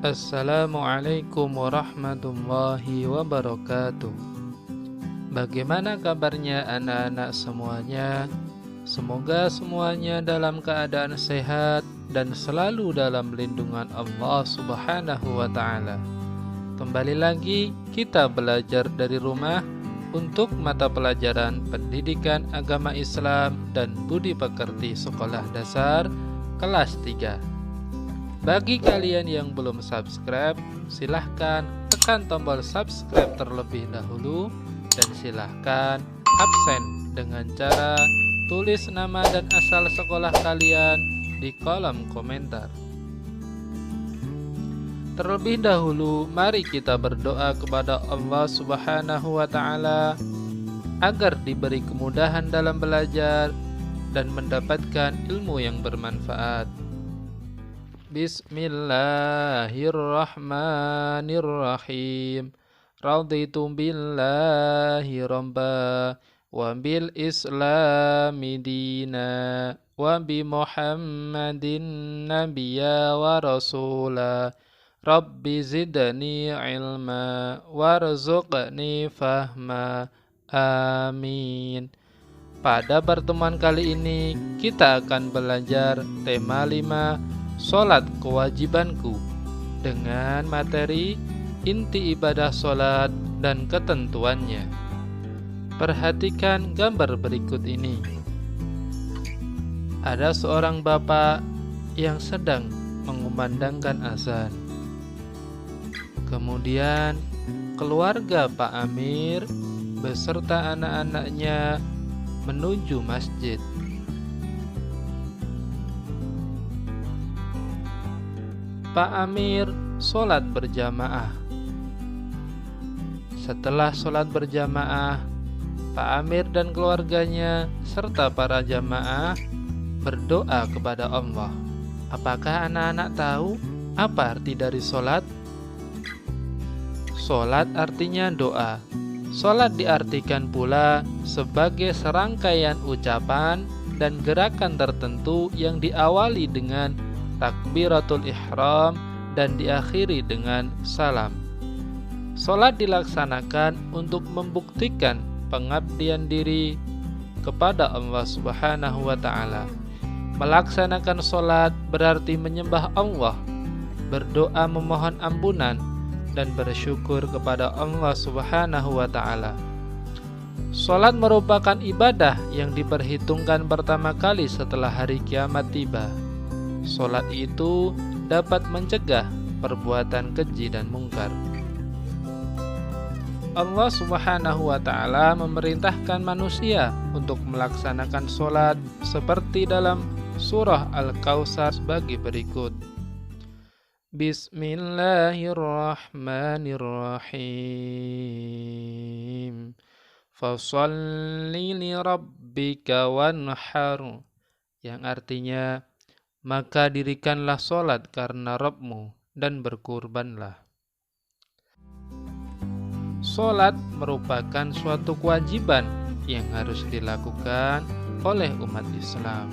Assalamualaikum warahmatullahi wabarakatuh. Bagaimana kabarnya anak-anak semuanya? Semoga semuanya dalam keadaan sehat dan selalu dalam lindungan Allah Subhanahu wa Ta'ala. Kembali lagi kita belajar dari rumah untuk mata pelajaran Pendidikan Agama Islam dan Budi Pekerti Sekolah Dasar kelas 3. Bagi kalian yang belum subscribe, silahkan tekan tombol subscribe terlebih dahulu dan silahkan absen dengan cara tulis nama dan asal sekolah kalian di kolom komentar. Terlebih dahulu, mari kita berdoa kepada Allah Subhanahu wa Ta'ala agar diberi kemudahan dalam belajar dan mendapatkan ilmu yang bermanfaat. Bismillahirrahmanirrahim. Raditu billahi rabba wa bil islami dina wa bi Muhammadin nabiyya wa rasula. Rabbi zidni ilma warzuqni fahma. Amin. Pada pertemuan kali ini kita akan belajar tema 5, Sholat kewajibanku, dengan materi inti ibadah sholat dan ketentuannya. Perhatikan gambar berikut ini. Ada seorang bapak yang sedang mengumandangkan azan. Kemudian keluarga Pak Amir beserta anak-anaknya menuju masjid. Pak Amir sholat berjamaah. Setelah sholat berjamaah, Pak Amir dan keluarganya serta para jamaah berdoa kepada Allah. Apakah anak-anak tahu apa arti dari sholat? Sholat artinya doa. Sholat diartikan pula sebagai serangkaian ucapan dan gerakan tertentu yang diawali dengan takbiratul ihram dan diakhiri dengan salam. Sholat dilaksanakan untuk membuktikan pengabdian diri kepada Allah Subhanahu wa Ta'ala. Melaksanakan sholat berarti menyembah Allah, berdoa memohon ampunan, dan bersyukur kepada Allah Subhanahu wa Ta'ala. Sholat merupakan ibadah yang diperhitungkan pertama kali setelah hari kiamat tiba. Sholat itu dapat mencegah perbuatan keji dan mungkar. Allah Subhanahu wa Ta'ala memerintahkan manusia untuk melaksanakan sholat seperti dalam surah Al-Kautsar sebagai berikut. Bismillahirrahmanirrahim. Fasholli li rabbika wanhar, yang artinya maka dirikanlah sholat karena Rabbmu dan berkurbanlah. Sholat merupakan suatu kewajiban yang harus dilakukan oleh umat Islam.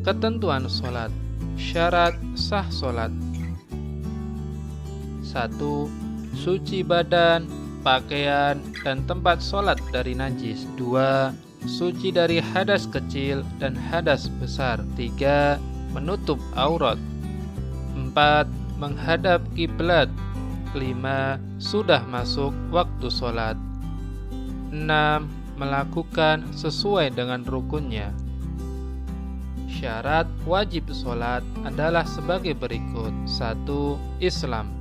Ketentuan sholat. Syarat sah sholat. 1. Suci badan, pakaian, dan tempat sholat dari najis. 2. Suci dari hadas kecil dan hadas besar. 3. Menutup aurat. 4. Menghadap kiblat. 5. Sudah masuk waktu sholat. 6. Melakukan sesuai dengan rukunnya. Syarat wajib sholat adalah sebagai berikut. 1. Islam,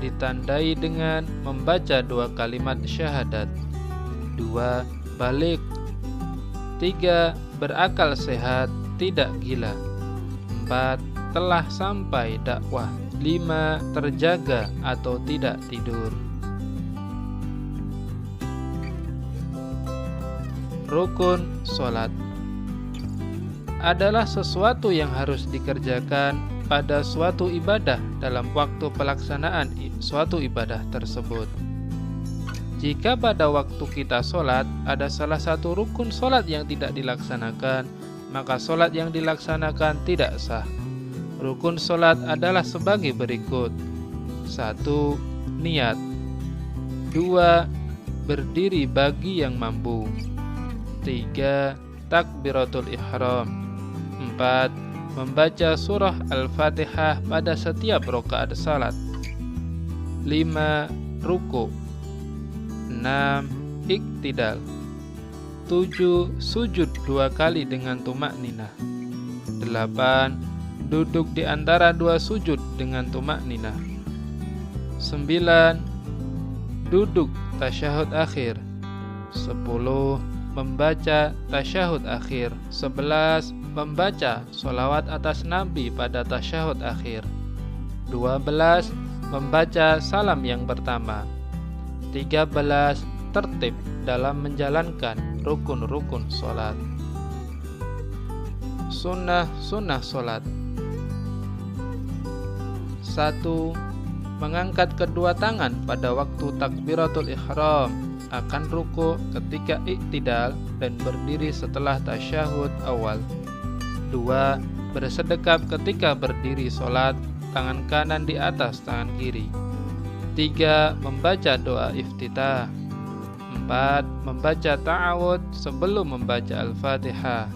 ditandai dengan membaca 2 kalimat syahadat. 2. Balik. 3. Berakal sehat, tidak gila. 4. Telah sampai dakwah. 5. Terjaga atau tidak tidur. Rukun sholat adalah sesuatu yang harus dikerjakan pada suatu ibadah dalam waktu pelaksanaan suatu ibadah tersebut. Jika pada waktu kita sholat ada salah satu rukun sholat yang tidak dilaksanakan, maka sholat yang dilaksanakan tidak sah. Rukun solat adalah sebagai berikut. 1. Niat. 2. Berdiri bagi yang mampu. 3. Takbiratul ihram. 4. Membaca surah Al-Fatihah pada setiap rakaat salat. 5. Ruku'. 6. Iktidal. 7. Sujud 2 kali dengan tumakninah. 8. Duduk di antara 2 sujud dengan tumakninah. 9. Duduk tasyahud akhir. 10. Membaca tasyahud akhir. 11. Membaca sholawat atas Nabi pada tasyahud akhir. 12. Membaca salam yang pertama. 13. Tertib dalam menjalankan rukun-rukun sholat. Sunnah sholat. 1. Mengangkat kedua tangan pada waktu takbiratul ihram, akan ruku ketika iktidal dan berdiri setelah tasyahud awal. 2. Bersedekap ketika berdiri sholat, tangan kanan di atas tangan kiri. 3. Membaca doa iftitah. 4. Membaca ta'awud sebelum membaca Al-Fatihah.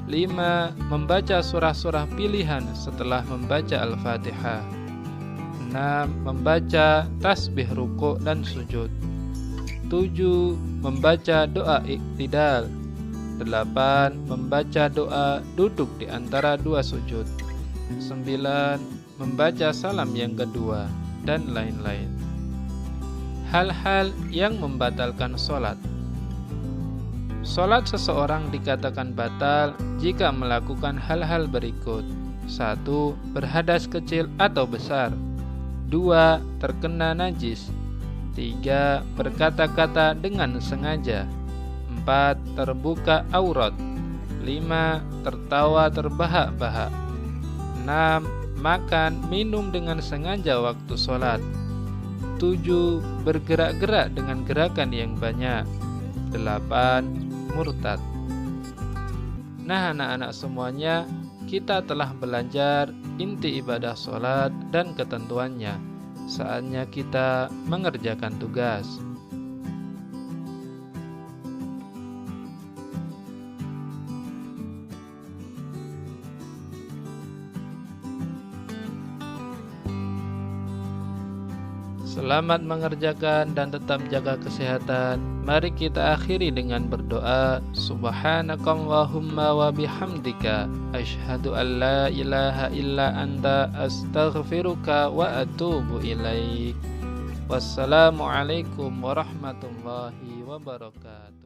5. Membaca surah-surah pilihan setelah membaca Al-Fatihah. 6. Membaca tasbih ruku' dan sujud. 7. Membaca doa iktidal. 8. Membaca doa duduk di antara 2 sujud. 9. Membaca salam yang kedua, dan lain-lain. Hal-hal yang membatalkan sholat. Sholat seseorang dikatakan batal jika melakukan hal-hal berikut. 1. Berhadas kecil atau besar. 2. Terkena najis. 3. Berkata-kata dengan sengaja. 4. Terbuka aurat. 5. Tertawa terbahak-bahak. 6. Makan, minum dengan sengaja waktu sholat. 7. Bergerak-gerak dengan gerakan yang banyak. 8. Murtad. Nah, anak-anak semuanya, kita telah belajar inti ibadah sholat dan ketentuannya. Saatnya kita mengerjakan tugas. Selamat mengerjakan dan tetap jaga kesehatan. Mari kita akhiri dengan berdoa. Subhanakallahumma wa bihamdika asyhadu an la ilaha illa anta astaghfiruka wa atubu ilaik. Wassalamualaikum warahmatullahi wabarakatuh.